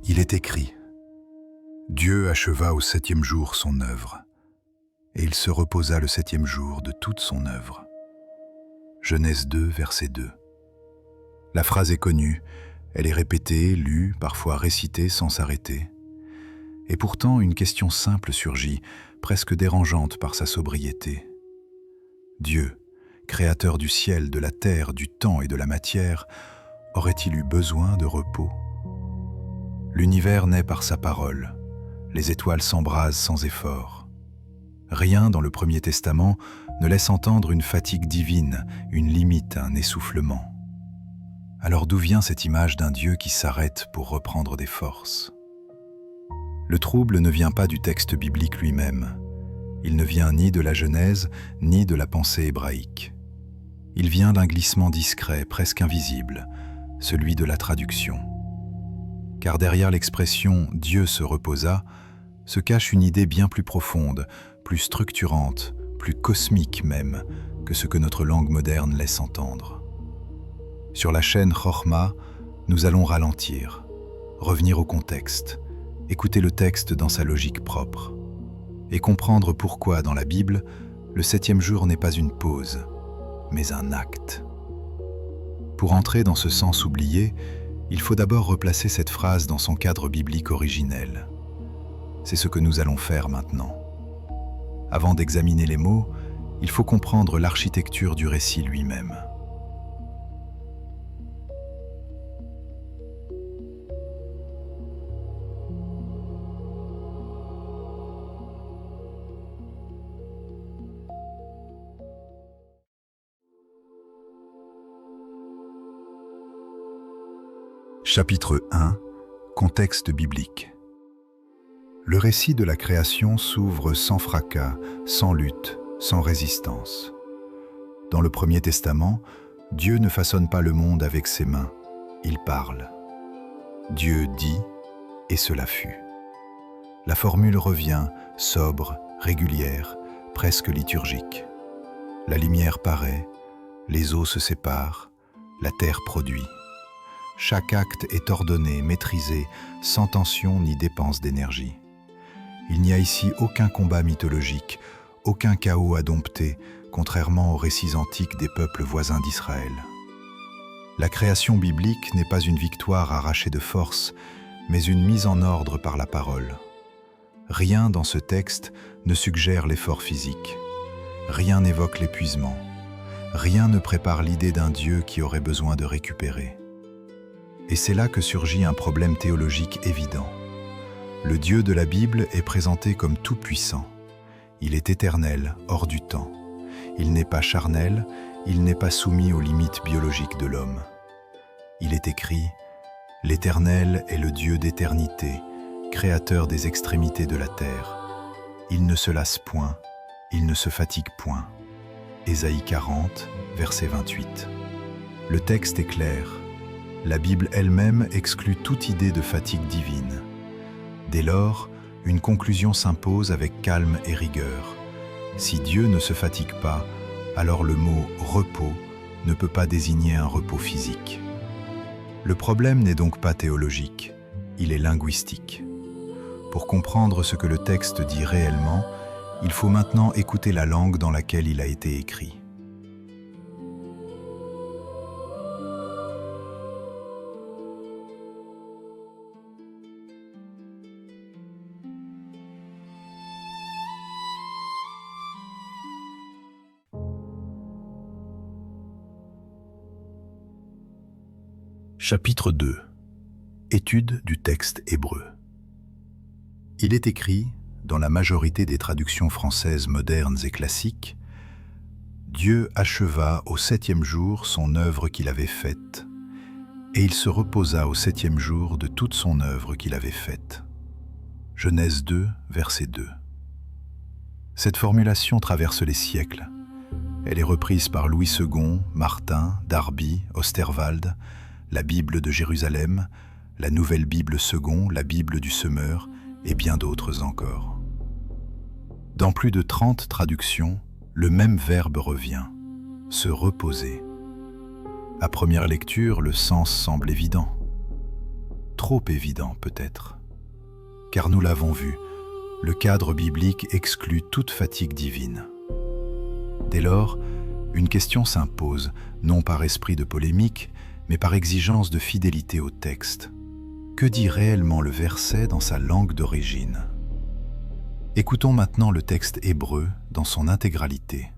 Il est écrit: Dieu acheva au septième jour son œuvre, et il se reposa le septième jour de toute son œuvre. Genèse 2, verset 2. La phrase est connue, elle est répétée, lue, parfois récitée sans s'arrêter. Et pourtant, une question simple surgit, presque dérangeante par sa sobriété. Dieu, créateur du ciel, de la terre, du temps et de la matière, aurait-il eu besoin de repos? L'univers naît par sa parole. Les étoiles s'embrasent sans effort. Rien dans le Premier Testament ne laisse entendre une fatigue divine, une limite, un essoufflement. Alors d'où vient cette image d'un Dieu qui s'arrête pour reprendre des forces? Le trouble ne vient pas du texte biblique lui-même. Il ne vient ni de la Genèse, ni de la pensée hébraïque. Il vient d'un glissement discret, presque invisible, celui de la traduction. Car derrière l'expression « Dieu se reposa », se cache une idée bien plus profonde, plus structurante, plus cosmique même, que ce que notre langue moderne laisse entendre. Sur la chaîne Chochma, nous allons ralentir, revenir au contexte, écouter le texte dans sa logique propre, et comprendre pourquoi, dans la Bible, le septième jour n'est pas une pause, mais un acte. Pour entrer dans ce sens oublié, il faut d'abord replacer cette phrase dans son cadre biblique originel. C'est ce que nous allons faire maintenant. Avant d'examiner les mots, il faut comprendre l'architecture du récit lui-même. Chapitre 1. Contexte biblique. Le récit de la création s'ouvre sans fracas, sans lutte, sans résistance. Dans le Premier Testament, Dieu ne façonne pas le monde avec ses mains, il parle. Dieu dit, et cela fut. La formule revient, sobre, régulière, presque liturgique. La lumière paraît, les eaux se séparent, la terre produit. Chaque acte est ordonné, maîtrisé, sans tension ni dépense d'énergie. Il n'y a ici aucun combat mythologique, aucun chaos à dompter, contrairement aux récits antiques des peuples voisins d'Israël. La création biblique n'est pas une victoire arrachée de force, mais une mise en ordre par la parole. Rien dans ce texte ne suggère l'effort physique. Rien n'évoque l'épuisement. Rien ne prépare l'idée d'un Dieu qui aurait besoin de récupérer. Et c'est là que surgit un problème théologique évident. Le Dieu de la Bible est présenté comme tout-puissant. Il est éternel, hors du temps. Il n'est pas charnel, il n'est pas soumis aux limites biologiques de l'homme. Il est écrit « L'Éternel est le Dieu d'éternité, créateur des extrémités de la terre. Il ne se lasse point, il ne se fatigue point. » Ésaïe 40, verset 28. Le texte est clair. La Bible elle-même exclut toute idée de fatigue divine. Dès lors, une conclusion s'impose avec calme et rigueur. Si Dieu ne se fatigue pas, alors le mot « repos » ne peut pas désigner un repos physique. Le problème n'est donc pas théologique, il est linguistique. Pour comprendre ce que le texte dit réellement, il faut maintenant écouter la langue dans laquelle il a été écrit. Chapitre 2. Étude du texte hébreu. Il est écrit, dans la majorité des traductions françaises modernes et classiques, « Dieu acheva au septième jour son œuvre qu'il avait faite, et il se reposa au septième jour de toute son œuvre qu'il avait faite. » Genèse 2, verset 2. Cette formulation traverse les siècles. Elle est reprise par Louis II, Martin, Darby, Osterwald, la Bible de Jérusalem, la Nouvelle Bible Second, la Bible du Semeur et bien d'autres encore. Dans plus de 30 traductions, le même verbe revient, se reposer. À première lecture, le sens semble évident. trop évident peut-être. Car nous l'avons vu, le cadre biblique exclut toute fatigue divine. Dès lors, une question s'impose, non par esprit de polémique, mais par exigence de fidélité au texte. Que dit réellement le verset dans sa langue d'origine? Écoutons maintenant le texte hébreu dans son intégralité.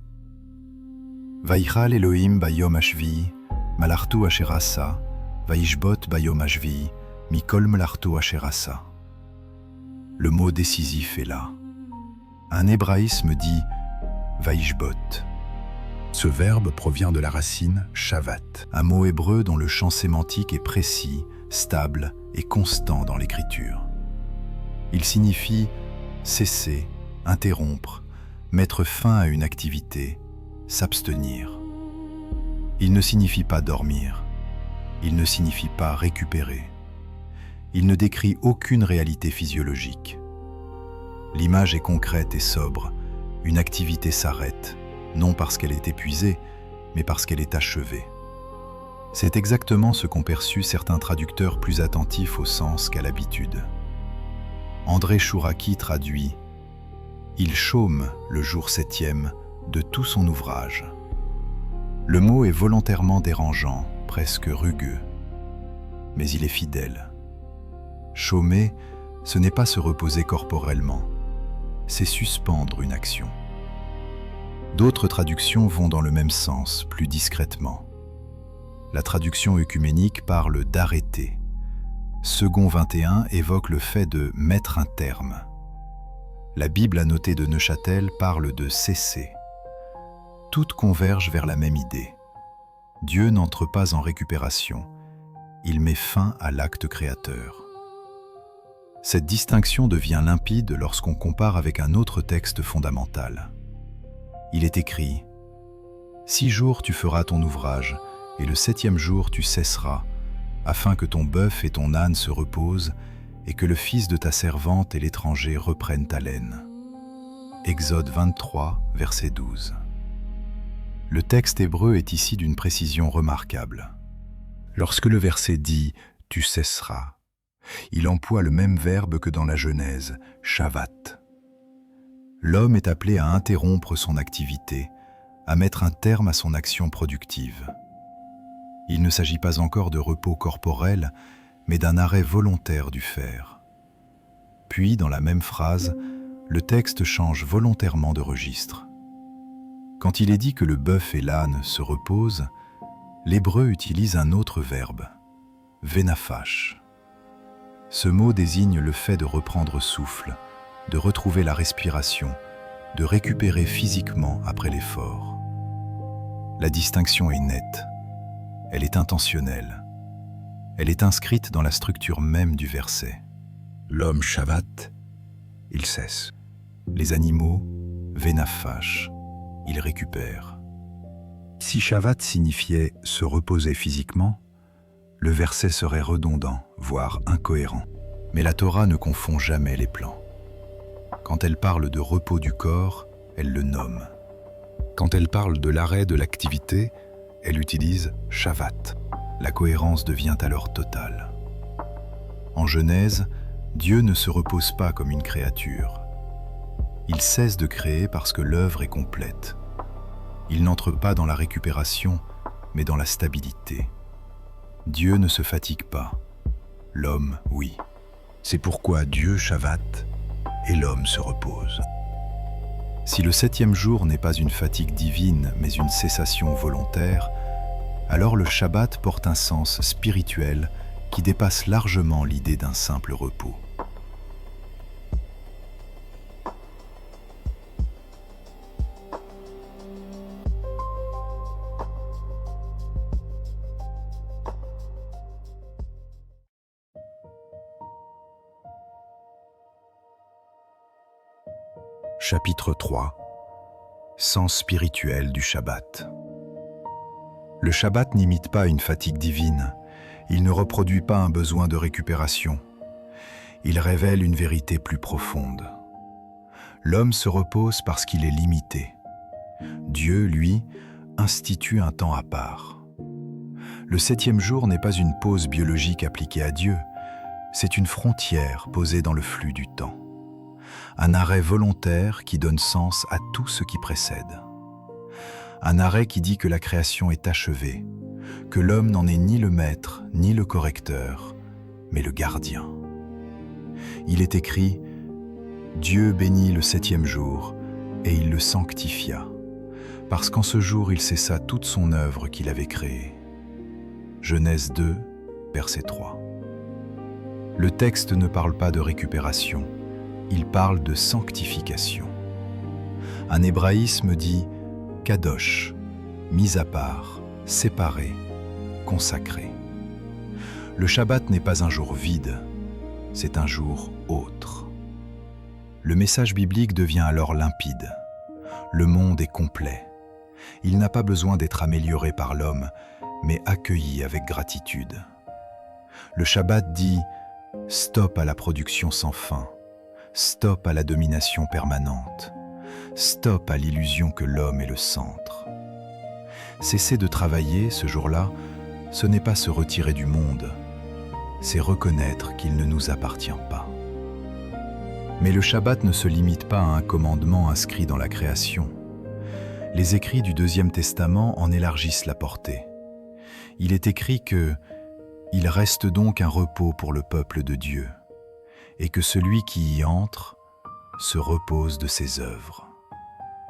Vayichal Elohim bayom hashvi, malartu asher asa, vayishbot bayom hashvi, mikol malartu asher asa. Le mot décisif est là. Un hébraïsme dit vayishbot. Ce verbe provient de la racine shavat, un mot hébreu dont le champ sémantique est précis, stable et constant dans l'écriture. Il signifie cesser, interrompre, mettre fin à une activité, s'abstenir. Il ne signifie pas dormir, il ne signifie pas récupérer. Il ne décrit aucune réalité physiologique. L'image est concrète et sobre, une activité s'arrête, non parce qu'elle est épuisée, mais parce qu'elle est achevée. C'est exactement ce qu'ont perçu certains traducteurs plus attentifs au sens qu'à l'habitude. André Chouraki traduit « Il chôme le jour 7e de tout son ouvrage ». Le mot est volontairement dérangeant, presque rugueux, mais il est fidèle. Chômer, ce n'est pas se reposer corporellement, c'est suspendre une action. D'autres traductions vont dans le même sens, plus discrètement. La traduction œcuménique parle d'arrêter. Second 21 évoque le fait de mettre un terme. La Bible annotée de Neuchâtel parle de cesser. Toutes convergent vers la même idée. Dieu n'entre pas en récupération, il met fin à l'acte créateur. Cette distinction devient limpide lorsqu'on compare avec un autre texte fondamental. Il est écrit « 6 jours tu feras ton ouvrage, et le 7e jour tu cesseras, afin que ton bœuf et ton âne se reposent, et que le fils de ta servante et l'étranger reprennent ta laine. » Exode 23, verset 12. Le texte hébreu est ici d'une précision remarquable. Lorsque le verset dit « tu cesseras », il emploie le même verbe que dans la Genèse, « shavat ». L'homme est appelé à interrompre son activité, à mettre un terme à son action productive. Il ne s'agit pas encore de repos corporel, mais d'un arrêt volontaire du faire. Puis, dans la même phrase, le texte change volontairement de registre. Quand il est dit que le bœuf et l'âne se reposent, l'hébreu utilise un autre verbe, venafash. Ce mot désigne le fait de reprendre souffle, de retrouver la respiration, de récupérer physiquement après l'effort. La distinction est nette, elle est intentionnelle, elle est inscrite dans la structure même du verset. L'homme shavat, il cesse. Les animaux, venafash, ils récupèrent. Si shavat signifiait se reposer physiquement, le verset serait redondant, voire incohérent. Mais la Torah ne confond jamais les plans. Quand elle parle de repos du corps, elle le nomme. Quand elle parle de l'arrêt de l'activité, elle utilise shavat. La cohérence devient alors totale. En Genèse, Dieu ne se repose pas comme une créature. Il cesse de créer parce que l'œuvre est complète. Il n'entre pas dans la récupération, mais dans la stabilité. Dieu ne se fatigue pas. L'homme, oui. C'est pourquoi Dieu shavat et l'homme se repose. Si le 7e jour n'est pas une fatigue divine, mais une cessation volontaire, alors le Shabbat porte un sens spirituel qui dépasse largement l'idée d'un simple repos. Chapitre 3. Sens spirituel du Shabbat. Le Shabbat n'imite pas une fatigue divine, il ne reproduit pas un besoin de récupération. Il révèle une vérité plus profonde. L'homme se repose parce qu'il est limité. Dieu, lui, institue un temps à part. Le 7e jour n'est pas une pause biologique appliquée à Dieu, C'est une frontière posée dans le flux du temps. Un arrêt volontaire qui donne sens à tout ce qui précède. Un arrêt qui dit que la création est achevée, que l'homme n'en est ni le maître ni le correcteur, mais le gardien. Il est écrit « Dieu bénit le 7e jour, et il le sanctifia, parce qu'en ce jour il cessa toute son œuvre qu'il avait créée. » Genèse 2, verset 3. Le texte ne parle pas de récupération, il parle de sanctification. Un hébraïsme dit « kadosh », mis à part, séparé, consacré. Le Shabbat n'est pas un jour vide, c'est un jour autre. Le message biblique devient alors limpide. Le monde est complet. Il n'a pas besoin d'être amélioré par l'homme, mais accueilli avec gratitude. Le Shabbat dit « stop à la production sans fin, stop à la domination permanente, stop à l'illusion que l'homme est le centre. » Cesser de travailler ce jour-là, ce n'est pas se retirer du monde, c'est reconnaître qu'il ne nous appartient pas. Mais le Shabbat ne se limite pas à un commandement inscrit dans la création. Les écrits du Deuxième Testament en élargissent la portée. Il est écrit que « Il reste donc un repos pour le peuple de Dieu, et que celui qui y entre se repose de ses œuvres. »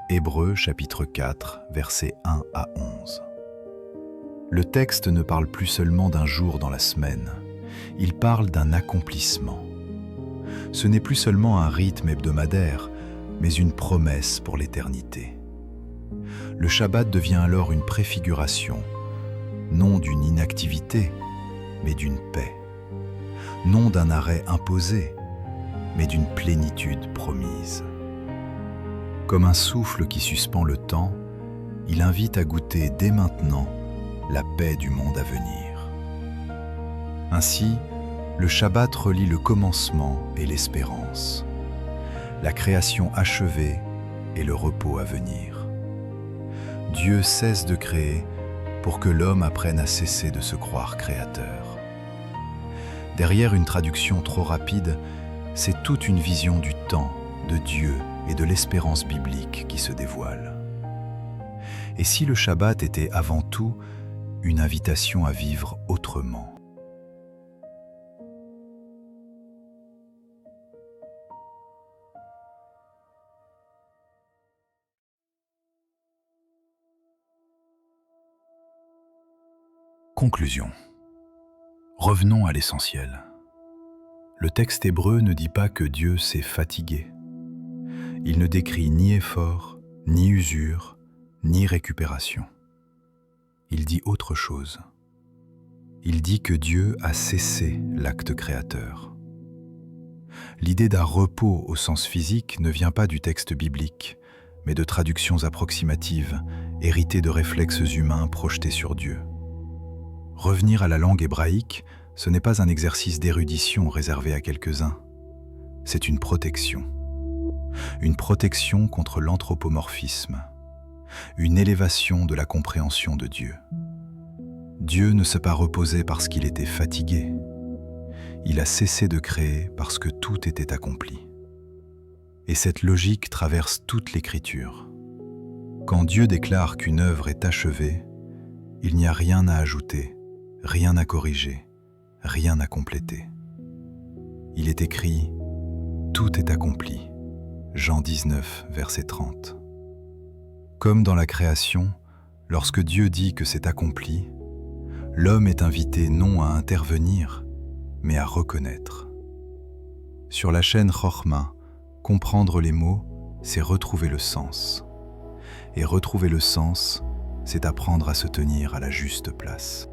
Hébreux chapitre 4, versets 1 à 11. Le texte ne parle plus seulement d'un jour dans la semaine, il parle d'un accomplissement. Ce n'est plus seulement un rythme hebdomadaire, mais une promesse pour l'éternité. Le Shabbat devient alors une préfiguration, non d'une inactivité, mais d'une paix. Non d'un arrêt imposé, mais d'une plénitude promise. Comme un souffle qui suspend le temps, il invite à goûter dès maintenant la paix du monde à venir. Ainsi, le Shabbat relie le commencement et l'espérance, la création achevée et le repos à venir. Dieu cesse de créer pour que l'homme apprenne à cesser de se croire créateur. Derrière une traduction trop rapide, c'est toute une vision du temps, de Dieu et de l'espérance biblique qui se dévoile. Et si le Shabbat était avant tout une invitation à vivre autrement? Conclusion. Revenons à l'essentiel. Le texte hébreu ne dit pas que Dieu s'est fatigué. Il ne décrit ni effort, ni usure, ni récupération. Il dit autre chose. Il dit que Dieu a cessé l'acte créateur. L'idée d'un repos au sens physique ne vient pas du texte biblique, mais de traductions approximatives, héritées de réflexes humains projetés sur Dieu. Revenir à la langue hébraïque, ce n'est pas un exercice d'érudition réservé à quelques-uns. C'est une protection. Une protection contre l'anthropomorphisme. Une élévation de la compréhension de Dieu. Dieu ne s'est pas reposé parce qu'il était fatigué. Il a cessé de créer parce que tout était accompli. Et cette logique traverse toute l'Écriture. Quand Dieu déclare qu'une œuvre est achevée, il n'y a rien à ajouter, rien à corriger, rien à compléter. Il est écrit « Tout est accompli » Jean 19, verset 30. Comme dans la création, lorsque Dieu dit que c'est accompli, l'homme est invité non à intervenir, mais à reconnaître. Sur la chaîne Chochma, comprendre les mots, c'est retrouver le sens. Et retrouver le sens, c'est apprendre à se tenir à la juste place.